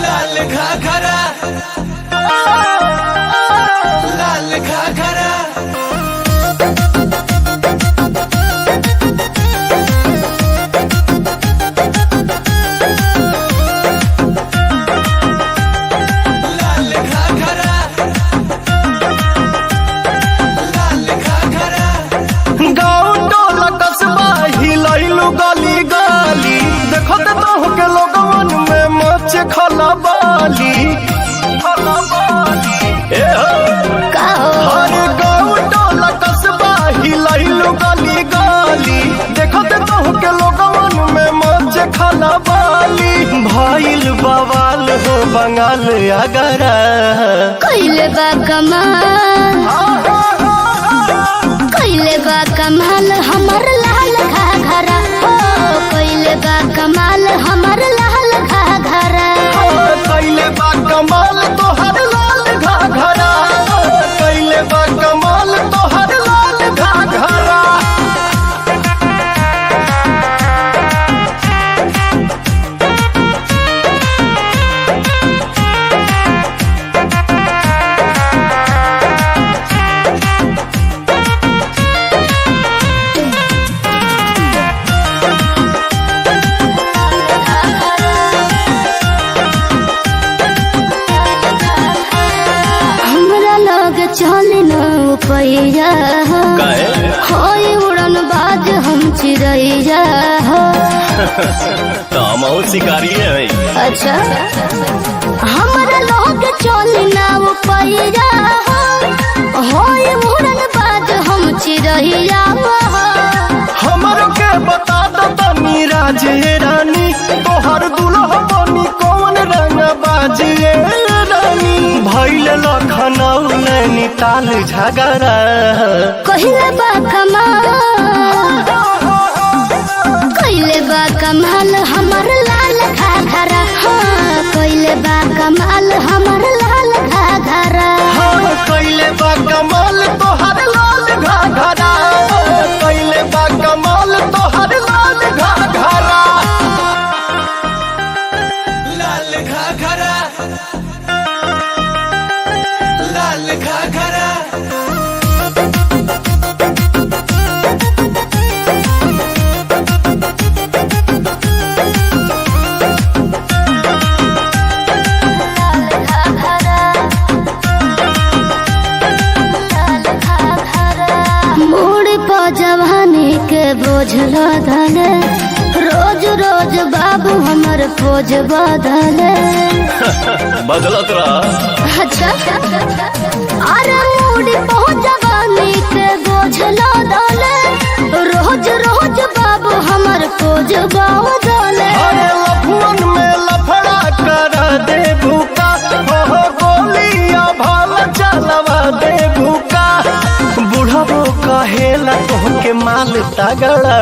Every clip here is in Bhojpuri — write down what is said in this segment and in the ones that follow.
लाल घाघरा लाल घाघरा खलाबाली हर गाँव टोला कस्बा हिलैलु गली गली देखते तो के लोगवन में मच खलाबाली भइल बवाल हो बंगाल अगरा कइले बा कमाल हमर लाल घाघरा हो कइले बा कमाल हमर लाल घाघरा कइले बा कमाल तोहर लाल घाघरा कइले बा कमाल तोहर लाल घाघरा चले न पैया होई उड़न बाज हम चिड़ैया हो शिकारी है अच्छा हमारा लोग चले न पैया होई उड़न बाज हम चिड़ैया हो हमरो के बता दो तनी राजे रानी तोहर दुल्हा बनी कौन रंग बाजिए रानी भइल लखनऊ नैनीताल झगड़ा कहिले बा कमाल हमर लाल घाघरा हाँ कहिले बा कमाल हमर लाल घाघरा हाँ कहिले बा कमाल तोहर लाल घाघरा कहिले बा कमाल तोहर लाल घाघरा लाल घाघरा लाल घाघरा जवानी के बोझ लदले रोज रोज बाबू हमर पोज बदले बदलत रहा अच्छा अरे मूडी बहुत जवानी के बोझ लदले रोज रोज बाबू हमर पोज बदले अरे लफुअन में लफड़ा कर दे भूका हो गोलियां भाल चलवा दे भूका बुढ़ाबो कहेला तोहके माल तगड़ा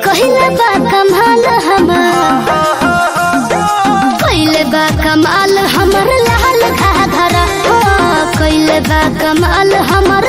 कहिले बा कमाल कहिले बा कमाल हमर लाल घाघरा कहिले बा कमाल हमर